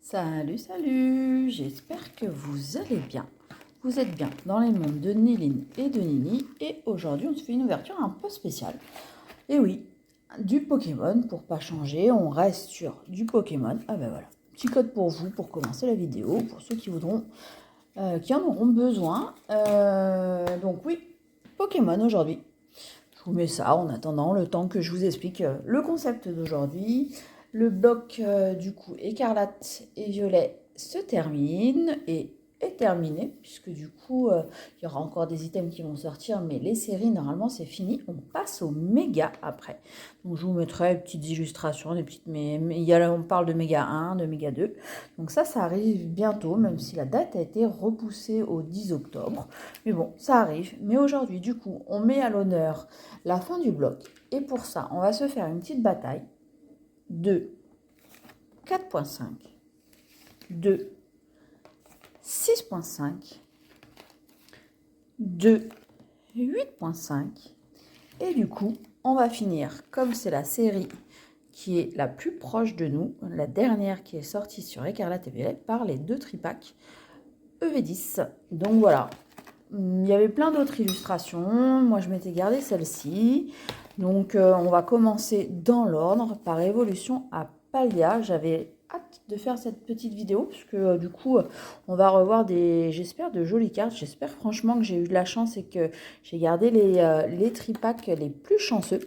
Salut, salut, j'espère que vous allez bien. Vous êtes bien dans les mondes de Niline et de Nini. Et aujourd'hui, on se fait une ouverture un peu spéciale. Et oui, du Pokémon, pour pas changer, on reste sur du Pokémon. Ah ben voilà, petit code pour vous, pour commencer la vidéo, pour ceux qui voudront, qui en auront besoin. Donc oui, Pokémon aujourd'hui. Je vous mets ça en attendant le temps que je vous explique le concept d'aujourd'hui. Le bloc du coup écarlate et violet se termine et est terminé puisque du coup il y aura encore des items qui vont sortir, mais les séries normalement c'est fini. On passe au méga après. Donc je vous mettrai des petites illustrations, des petites, mais on parle de méga 1, de méga 2. Donc ça arrive bientôt, même si la date a été repoussée au 10 octobre. Mais bon, ça arrive. Mais aujourd'hui du coup on met à l'honneur la fin du bloc. Et pour ça, on va se faire une petite bataille de 4.5, de 6.5, de 8.5. Et du coup, on va finir, comme c'est la série qui est la plus proche de nous, la dernière qui est sortie sur Écarlate et Violet, par les deux tripacks EV10. Donc voilà, il y avait plein d'autres illustrations. Moi, je m'étais gardé celle-ci. Donc, on va commencer dans l'ordre par évolution à Paldea. J'avais hâte de faire cette petite vidéo parce que du coup, on va revoir j'espère, de jolies cartes. J'espère franchement que j'ai eu de la chance et que j'ai gardé les tripacks les plus chanceux.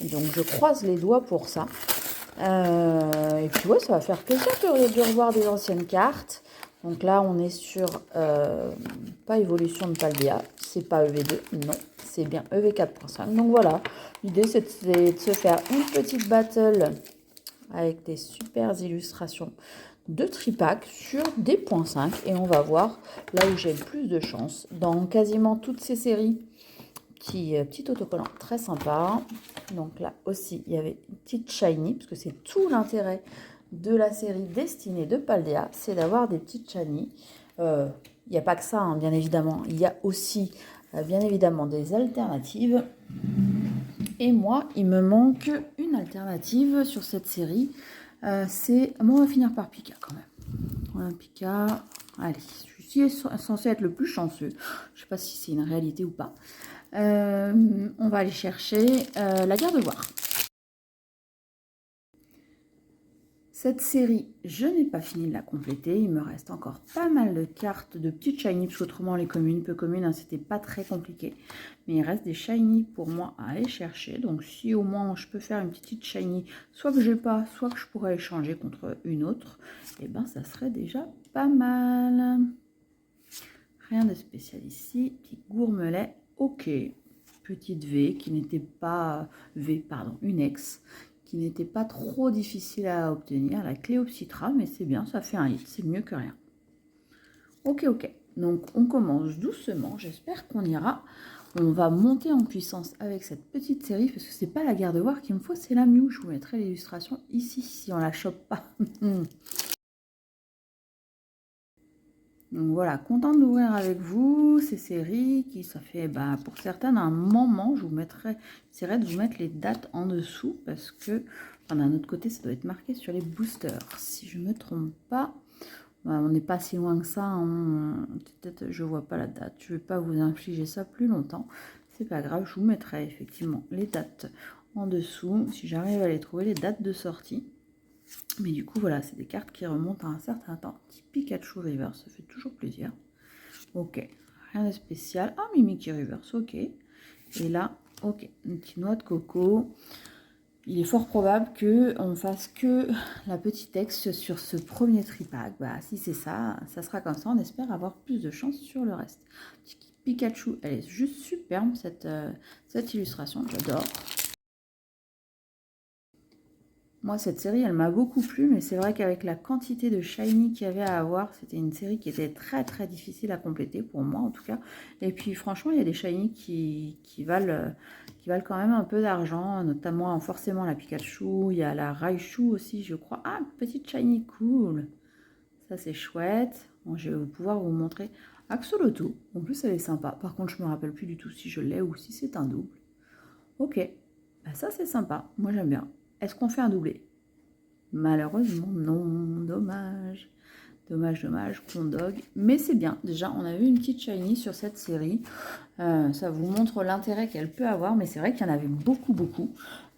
Donc, je croise les doigts pour ça. Et puis, ouais, ça va faire plaisir de revoir des anciennes cartes. Donc là, on est sur pas évolution de Paldea, c'est pas EV2, non, c'est bien EV4.5. Donc voilà, l'idée c'est de se faire une petite battle avec des super illustrations de tripack sur des points 5 et on va voir là où j'ai le plus de chance. Dans quasiment toutes ces séries, petit autocollant très sympa. Donc là aussi, il y avait une petite shiny, parce que c'est tout l'intérêt de la série destinée de Paldea, c'est d'avoir des petites shiny. Il n'y a pas que ça, hein, bien évidemment. Il y a aussi, bien évidemment, des alternatives. Et moi, il me manque une alternative sur cette série. C'est... Bon, on va finir par Pika quand même. Voilà, Pika. Allez, je suis censée être le plus chanceux. Je ne sais pas si c'est une réalité ou pas. On va aller chercher la Gardevoir. Cette série, je n'ai pas fini de la compléter. Il me reste encore pas mal de cartes de petites shiny, parce qu'autrement les communes, peu communes, hein, c'était pas très compliqué. Mais il reste des shiny pour moi à aller chercher. Donc si au moins je peux faire une petite shiny, soit que j'ai pas, soit que je pourrais échanger contre une autre, et ben ça serait déjà pas mal. Rien de spécial ici. Petit gourmelet, ok. Petite V qui n'était pas... une ex qui n'était pas trop difficile à obtenir, la Cléopsitra, mais c'est bien, ça fait un hit, c'est mieux que rien. Ok, donc on commence doucement, j'espère qu'on ira. On va monter en puissance avec cette petite série, parce que c'est pas la Gardevoir qu'il me faut, c'est la Mew. Je vous mettrai l'illustration ici, si on la chope pas. Donc voilà, contente d'ouvrir avec vous ces séries qui, ça fait pour certaines un moment. J'essaierai de vous mettre les dates en dessous parce que d'un autre côté, ça doit être marqué sur les boosters. Si je ne me trompe pas, on n'est pas si loin que ça. Hein. Peut-être je vois pas la date. Je ne vais pas vous infliger ça plus longtemps. C'est pas grave, je vous mettrai effectivement les dates en dessous si j'arrive à les trouver, les dates de sortie. Mais du coup, voilà, c'est des cartes qui remontent à un certain temps. Petit Pikachu Reverse, ça fait toujours plaisir. Ok, rien de spécial. Ah, Mimikyu Reverse, ok. Et là, ok, une petite noix de coco. Il est fort probable qu'on fasse que la petite texte sur ce premier tripack. Si c'est ça, ça sera comme ça. On espère avoir plus de chance sur le reste. Petit Pikachu, elle est juste superbe, cette illustration. J'adore. Moi, cette série, elle m'a beaucoup plu, mais c'est vrai qu'avec la quantité de shiny qu'il y avait à avoir, c'était une série qui était très très difficile à compléter, pour moi en tout cas. Et puis franchement, il y a des shiny qui valent quand même un peu d'argent, notamment forcément la Pikachu, il y a la Raichu aussi, je crois. Ah, petite shiny cool. Ça, c'est chouette. Bon, je vais pouvoir vous montrer Axolotl. En plus, elle est sympa. Par contre, je ne me rappelle plus du tout si je l'ai ou si c'est un double. Ok, ça c'est sympa. Moi, j'aime bien. Est-ce qu'on fait un doublé? Malheureusement, non, dommage. Dommage, dommage, Condog. Mais c'est bien. Déjà, on a eu une petite shiny sur cette série. Ça vous montre l'intérêt qu'elle peut avoir. Mais c'est vrai qu'il y en avait beaucoup, beaucoup.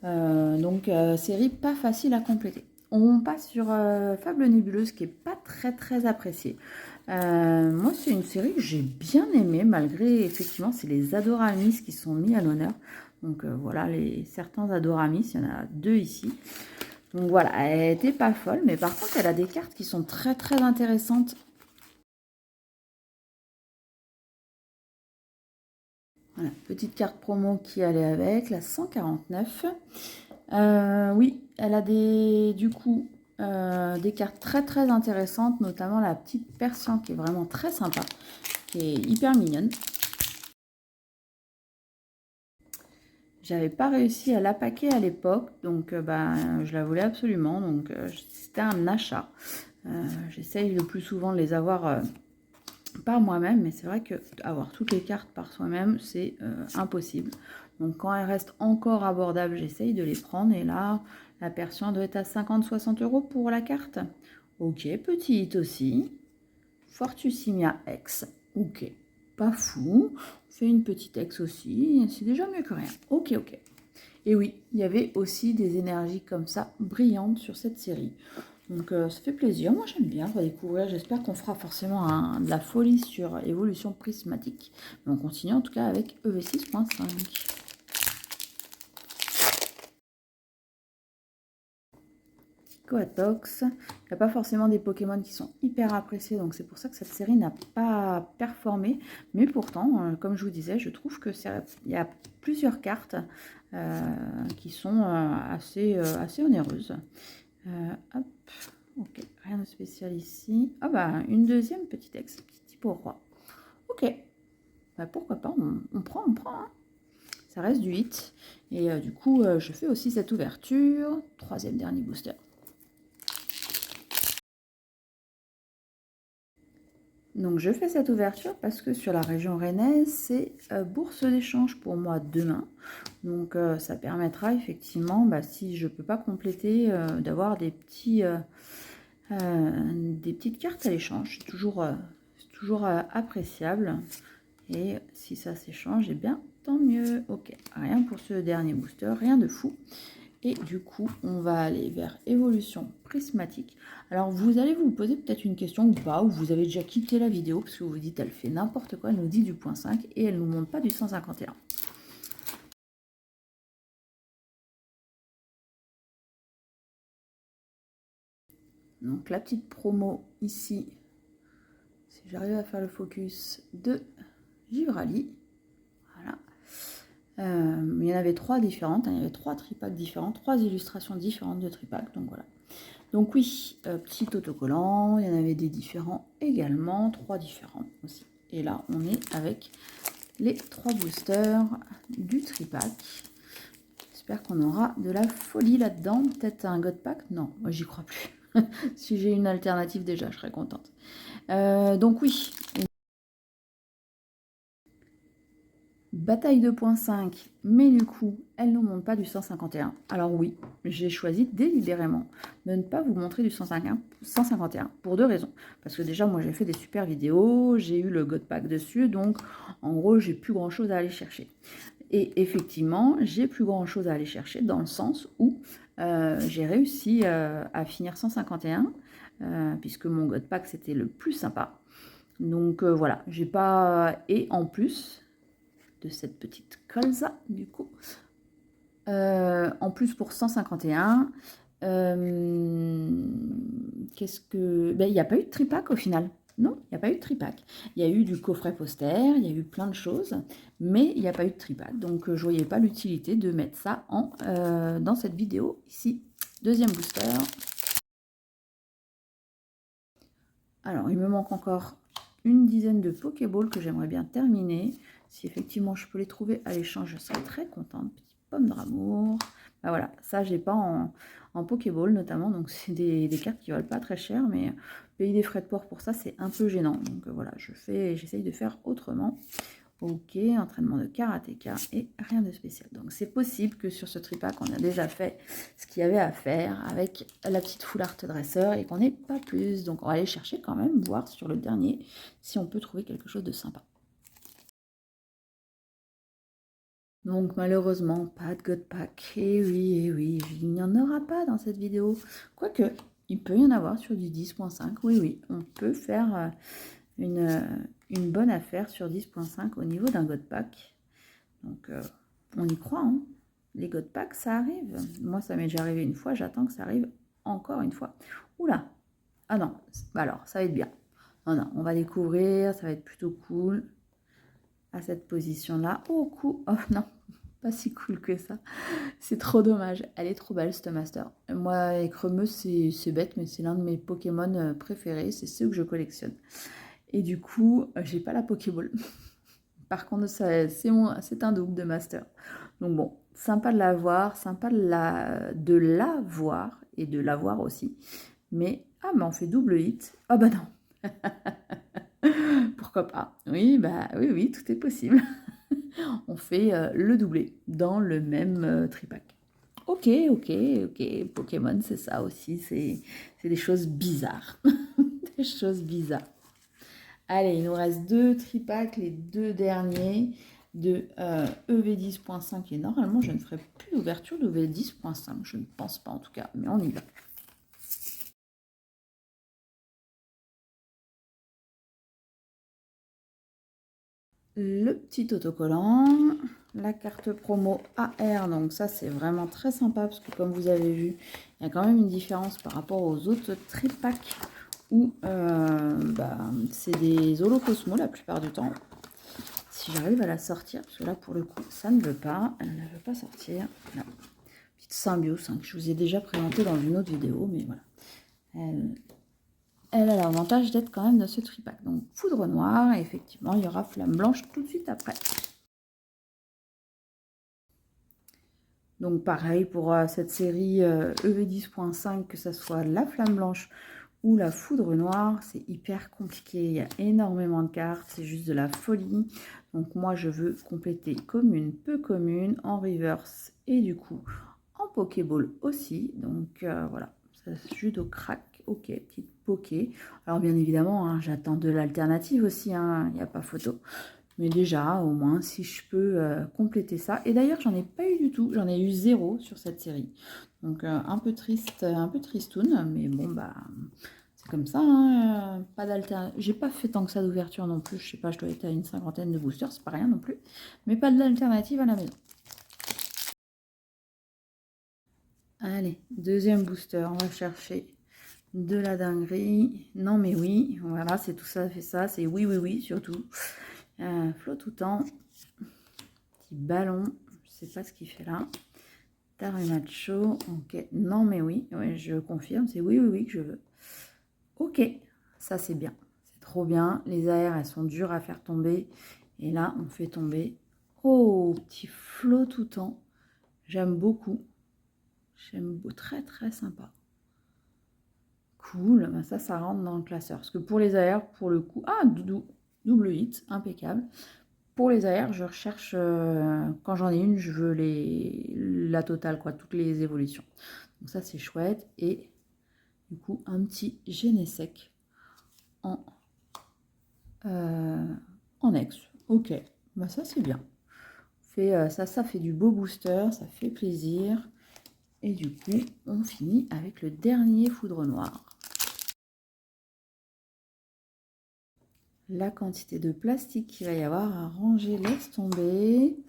Donc, série pas facile à compléter. On passe sur Fable Nébuleuse qui est pas très, très appréciée. Moi, c'est une série que j'ai bien aimée. Malgré, effectivement, c'est les Adoramis qui sont mis à l'honneur. Donc, voilà, certains Adoramis. Il y en a 2 ici. Donc voilà, elle n'était pas folle, mais par contre, elle a des cartes qui sont très très intéressantes. Voilà, petite carte promo qui allait avec, la 149. Oui, elle a du coup des cartes très très intéressantes, notamment la petite Persian qui est vraiment très sympa, qui est hyper mignonne. J'avais pas réussi à la paquer à l'époque, donc je la voulais absolument, donc c'était un achat. J'essaye le plus souvent de les avoir par moi-même, mais c'est vrai que avoir toutes les cartes par soi-même, c'est impossible. Donc quand elles restent encore abordables, j'essaye de les prendre. Et là, la Persian doit être à 50-60 € pour la carte. Ok, petite aussi. Fortussimia X. Ok, pas fou. On fait une petite X aussi, c'est déjà mieux que rien. Ok, ok. Et oui, il y avait aussi des énergies comme ça, brillantes sur cette série. Donc ça fait plaisir, moi j'aime bien redécouvrir, j'espère qu'on fera forcément de la folie sur évolution prismatique. Mais on continue en tout cas avec EV6.5. Coatox, il n'y a pas forcément des Pokémon qui sont hyper appréciés, donc c'est pour ça que cette série n'a pas performé. Mais pourtant, comme je vous disais, je trouve que il y a plusieurs cartes qui sont assez onéreuses. Hop. Ok, rien de spécial ici. Ah bah, une deuxième petite ex, petit type au roi. Ok, bah, pourquoi pas, on prend. Hein. Ça reste du 8. Et du coup, je fais aussi cette ouverture. Troisième dernier booster. Donc je fais cette ouverture parce que sur la région rennaise, c'est bourse d'échange pour moi demain. Donc ça permettra effectivement, si je ne peux pas compléter, d'avoir des petites cartes à l'échange. C'est toujours appréciable. Et si ça s'échange, eh bien tant mieux. Ok, rien pour ce dernier booster, rien de fou. Et du coup, on va aller vers évolution prismatique. Alors, vous allez vous poser peut-être une question ou pas, ou vous avez déjà quitté la vidéo, parce que vous vous dites, elle fait n'importe quoi, elle nous dit du point 5 et elle ne nous montre pas du 151. Donc, la petite promo ici, si j'arrive à faire le focus de Givrali. Voilà. Il y en avait 3 différentes, hein, il y avait 3 tripacks différents, 3 illustrations différentes de tripacks, donc voilà. Donc oui, petit autocollant, il y en avait des différents également, 3 différents aussi. Et là, on est avec les 3 boosters du tripack. J'espère qu'on aura de la folie là-dedans. Peut-être un God Pack? Non, moi j'y crois plus. Si j'ai une alternative déjà, je serais contente. Donc oui, bataille 2.5, mais du coup, elle ne nous montre pas du 151. Alors oui, j'ai choisi délibérément de ne pas vous montrer du 151 pour 2 raisons. Parce que déjà, moi, j'ai fait des super vidéos, j'ai eu le God Pack dessus, donc en gros, j'ai plus grand-chose à aller chercher. Et effectivement, j'ai plus grand-chose à aller chercher dans le sens où j'ai réussi à finir 151, puisque mon God Pack, c'était le plus sympa. Donc voilà, j'ai pas... Et en plus de cette petite colza du coup. En plus pour 151, qu'est-ce que... il n'y a pas eu de tripack au final. Non, il n'y a pas eu de tripack. Il y a eu du coffret poster, il y a eu plein de choses, mais il n'y a pas eu de tripack. Donc je ne voyais pas l'utilité de mettre ça dans cette vidéo ici. Deuxième booster. Alors, il me manque encore une dizaine de Pokéballs que j'aimerais bien terminer. Si effectivement je peux les trouver à l'échange, je serais très contente. Petite pomme d'amour. Ben voilà, ça j'ai pas en Pokéball notamment. Donc c'est des cartes qui valent pas très cher, mais payer des frais de port pour ça, c'est un peu gênant. Donc voilà, j'essaye de faire autrement. Ok, entraînement de karatéka et rien de spécial. Donc c'est possible que sur ce tripack, on a déjà fait ce qu'il y avait à faire avec la petite full art dresseur et qu'on n'ait pas plus. Donc on va aller chercher quand même, voir sur le dernier si on peut trouver quelque chose de sympa. Donc malheureusement, pas de God Pack. Et oui, il n'y en aura pas dans cette vidéo. Quoique, il peut y en avoir sur du 10.5. Oui, on peut faire une bonne affaire sur 10.5 au niveau d'un God Pack. Donc on y croit, hein. Les God Pack, ça arrive. Moi, ça m'est déjà arrivé une fois, j'attends que ça arrive encore une fois. Oula, ah non, alors ça va être bien. Non, on va découvrir, ça va être plutôt cool. À cette position-là. Oh non, pas si cool que ça. C'est trop dommage. Elle est trop belle, cette master. Moi, écremeuse, c'est bête, mais c'est l'un de mes Pokémon préférés. C'est ceux que je collectionne. Et du coup, j'ai pas la Pokéball. Par contre, c'est un double de master. Donc bon, sympa de la voir, sympa de la voir et de l'avoir aussi. Mais, on fait double hit. Ah bah non. Pourquoi pas? Oui, oui, tout est possible. On fait le doublé dans le même tripack. Ok, Pokémon, c'est ça aussi, c'est des choses bizarres. Des choses bizarres. Allez, il nous reste 2 tripacks, les 2 derniers de EV10.5. Et normalement, je ne ferai plus d'ouverture d'EV10.5. Je ne pense pas en tout cas, mais on y va. Le petit autocollant, la carte promo AR, donc ça c'est vraiment très sympa parce que comme vous avez vu, il y a quand même une différence par rapport aux autres tripacks où c'est des holocosmos la plupart du temps. Si j'arrive à la sortir, parce que là pour le coup ça ne veut pas, elle ne veut pas sortir. Là. Petite symbiose que je vous ai déjà présenté dans une autre vidéo, mais voilà. Elle a l'avantage d'être quand même dans ce tripack. Donc foudre noire, et effectivement, il y aura flamme blanche tout de suite après. Donc pareil pour cette série EV10.5, que ce soit la flamme blanche ou la foudre noire, c'est hyper compliqué. Il y a énormément de cartes, c'est juste de la folie. Donc moi, je veux compléter commune, peu commune, en reverse et du coup en Pokéball aussi. Donc voilà, ça se joue au crack. Ok, petite poké. Alors bien évidemment, hein, j'attends de l'alternative aussi, il n'y a pas photo. Mais déjà, au moins, si je peux compléter ça. Et d'ailleurs, j'en ai pas eu du tout. J'en ai eu 0 sur cette série. Donc un peu triste, un peu tristoun. Mais bon, c'est comme ça. Hein, pas d'alternative. J'ai pas fait tant que ça d'ouverture non plus. Je sais pas, je dois être à une 50aine de boosters. C'est pas rien non plus. Mais pas d'alternative à la maison. Allez, deuxième booster. On va chercher de la dinguerie. Non mais oui, voilà, c'est tout ça, fait ça. C'est oui, surtout. Flot tout temps. Petit ballon. Je sais pas ce qu'il fait là. Tarumacho. Ok, non mais oui, je confirme. C'est oui que je veux. Ok, ça c'est bien. C'est trop bien. Les AR, elles sont dures à faire tomber. Et là, on fait tomber. Oh, petit flot tout temps. J'aime beaucoup. J'aime très sympa. Cool, ça rentre dans le classeur. Parce que pour les AR, pour le coup... Ah, double hit, impeccable. Pour les AR, je recherche... quand j'en ai une, je veux la totale, quoi, toutes les évolutions. Donc ça, c'est chouette. Et du coup, un petit Genesec en ex. Ok, ça, c'est bien. Ça fait du beau booster, ça fait plaisir. Et du coup, on finit avec le dernier foudre noire. La quantité de plastique qu'il va y avoir à ranger, laisse tomber.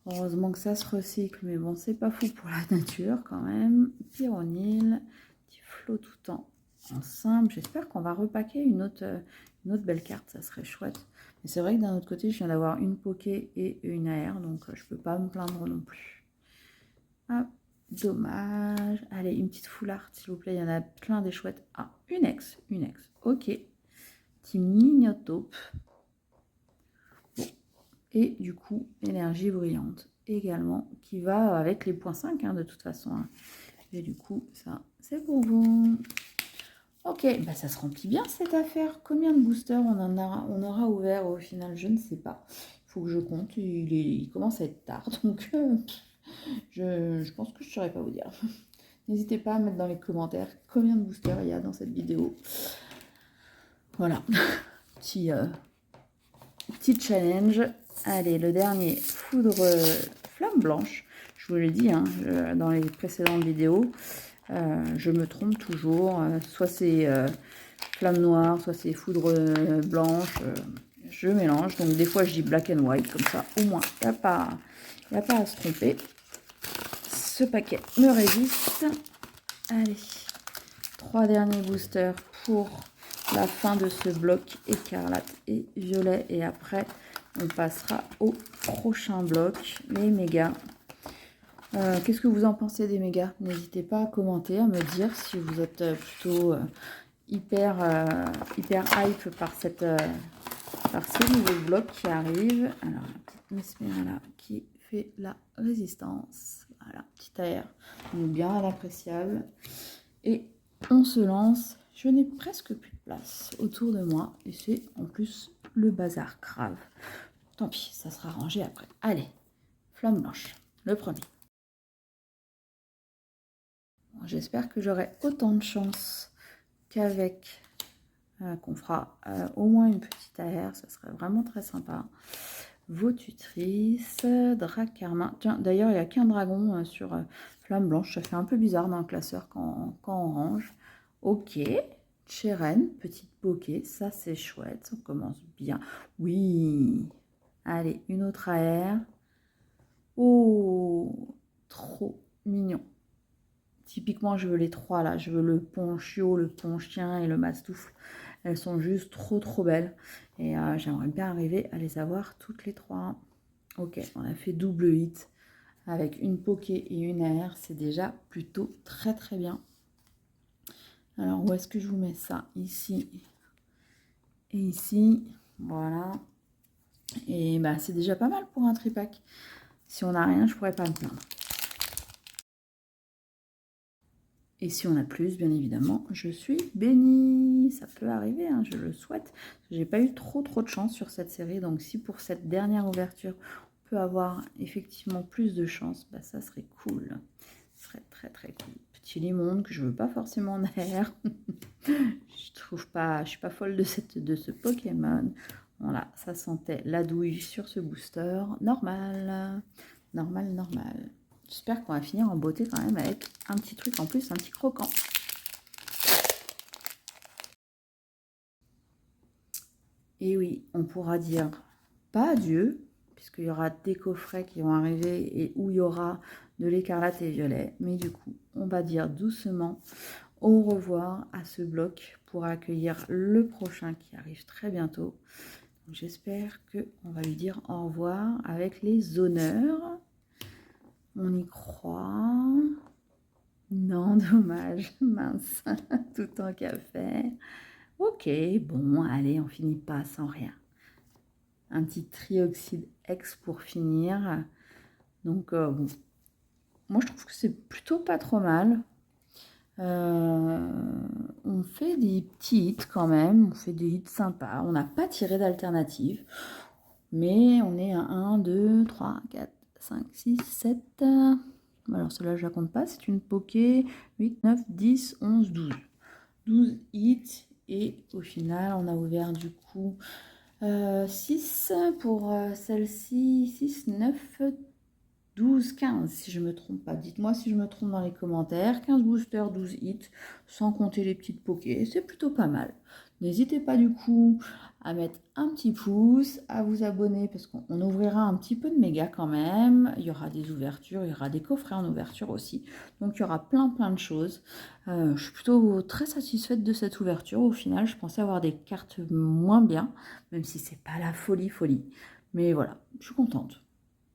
Heureusement que ça se recycle, mais bon, c'est pas fou pour la nature quand même. Pyronyle, petit flot tout temps en simple. J'espère qu'on va repaquer une autre belle carte, ça serait chouette. Mais c'est vrai que d'un autre côté, je viens d'avoir une Poké et une AR, donc je peux pas me plaindre non plus. Hop, dommage. Allez, une petite full art, s'il vous plaît, il y en a plein des chouettes. Ah, une ex, ok. Petit mignotope. Bon. Et du coup, énergie brillante également, qui va avec les points 5 de toute façon. Et du coup, ça, c'est pour vous. Ok, ça se remplit bien cette affaire. Combien de boosters on aura ouvert au final? Je ne sais pas. faut que je compte. Il commence à être tard, donc je pense que je ne saurais pas vous dire. N'hésitez pas à mettre dans les commentaires combien de boosters il y a dans cette vidéo. Voilà, petit challenge. Allez, le dernier, foudre flamme blanche. Je vous l'ai dit dans les précédentes vidéos, je me trompe toujours. Soit c'est flamme noire, soit c'est foudre blanche. Je mélange. Donc des fois je dis black and white, comme ça au moins il n'y a pas à se tromper. Ce paquet me résiste. Allez, 3 derniers boosters pour la fin de ce bloc écarlate et violet. Et après, on passera au prochain bloc, les mégas. Qu'est-ce que vous en pensez des mégas? N'hésitez pas à commenter, à me dire si vous êtes plutôt hyper hype par ces nouveaux blocs qui arrivent. Alors, la petite Mesmerella qui fait la résistance. Voilà, petit air, donc bien appréciable. Et on se lance. Je n'ai presque plus de place autour de moi. Et c'est en plus le bazar grave. Tant pis, ça sera rangé après. Allez, flamme blanche, le premier. Bon, j'espère que j'aurai autant de chance qu'avec qu'on fera au moins une petite AR. Ça serait vraiment très sympa. Votutrice, Dracarmin. Tiens, d'ailleurs, il n'y a qu'un dragon sur flamme blanche. Ça fait un peu bizarre dans le classeur quand on range. Ok. Cheren, petite bokeh. Ça, c'est chouette. Ça commence bien. Oui. Allez, une autre AR. Oh, trop mignon. Typiquement, je veux les trois là. Je veux le ponchio, le ponchien et le mastoufle. Elles sont juste trop belles. Et j'aimerais bien arriver à les avoir toutes les trois. Ok, on a fait double hit avec une poké et une AR. C'est déjà plutôt très bien. Alors, où est-ce que je vous mets ça? Ici et ici. Voilà. Et bah, c'est déjà pas mal pour un tripack. Si on n'a rien, je pourrais pas me plaindre. Et si on a plus, bien évidemment, je suis bénie. Ça peut arriver, hein, je le souhaite. J'ai pas eu trop de chance sur cette série. Donc si pour cette dernière ouverture, on peut avoir effectivement plus de chance, bah, ça serait cool. Ce serait très cool. Petit limon que je veux pas forcément en air. Je suis pas folle de ce Pokémon. Voilà, ça sentait la douille sur ce booster. Normal. J'espère qu'on va finir en beauté quand même avec un petit truc en plus, un petit croquant. Et oui, on pourra dire pas adieu, puisqu'il y aura des coffrets qui vont arriver et où il y aura de l'écarlate et violet. Mais du coup, on va dire doucement au revoir à ce bloc pour accueillir le prochain qui arrive très bientôt. J'espère qu'on va lui dire au revoir avec les honneurs. On y croit. Non, dommage, mince, tout tant qu'à faire. Ok, bon, allez, on finit pas sans rien. Un petit trioxyde X pour finir. Donc, bon. Moi, je trouve que c'est plutôt pas trop mal. On fait des petits hits quand même, on fait des hits sympas. On n'a pas tiré d'alternative, mais on est à 1, 2, 3, 4, 5, 6, 7... Alors celle-là, je la compte pas, c'est une poké. 8, 9, 10, 11, 12. 12 hits. Et au final, on a ouvert du coup 6 pour celle-ci. 6, 9, 12, 15 si je me trompe pas. Dites-moi si je me trompe dans les commentaires. 15 boosters, 12 hits, sans compter les petites pokés. C'est plutôt pas mal. N'hésitez pas du coup à mettre un petit pouce, à vous abonner parce qu'on ouvrira un petit peu de méga quand même. Il y aura des ouvertures, il y aura des coffrets en ouverture aussi. Donc il y aura plein de choses. Je suis plutôt très satisfaite de cette ouverture. Au final, je pensais avoir des cartes moins bien, même si c'est pas la folie. Mais voilà, je suis contente.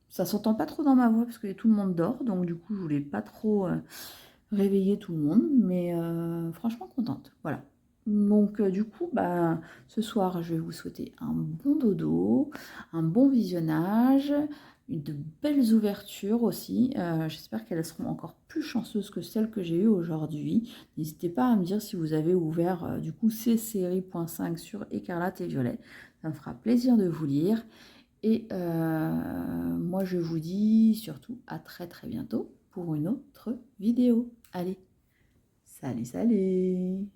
Ça s'entend pas trop dans ma voix parce que tout le monde dort. Donc du coup, je voulais pas trop réveiller tout le monde. Mais franchement, contente. Voilà. Donc du coup, bah, ce soir, je vais vous souhaiter un bon dodo, un bon visionnage, de belles ouvertures aussi. J'espère qu'elles seront encore plus chanceuses que celles que j'ai eues aujourd'hui. N'hésitez pas à me dire si vous avez ouvert du coup ces séries .5 sur Écarlate et Violet. Ça me fera plaisir de vous lire. Et moi, je vous dis surtout à très très bientôt pour une autre vidéo. Allez, salut, salut!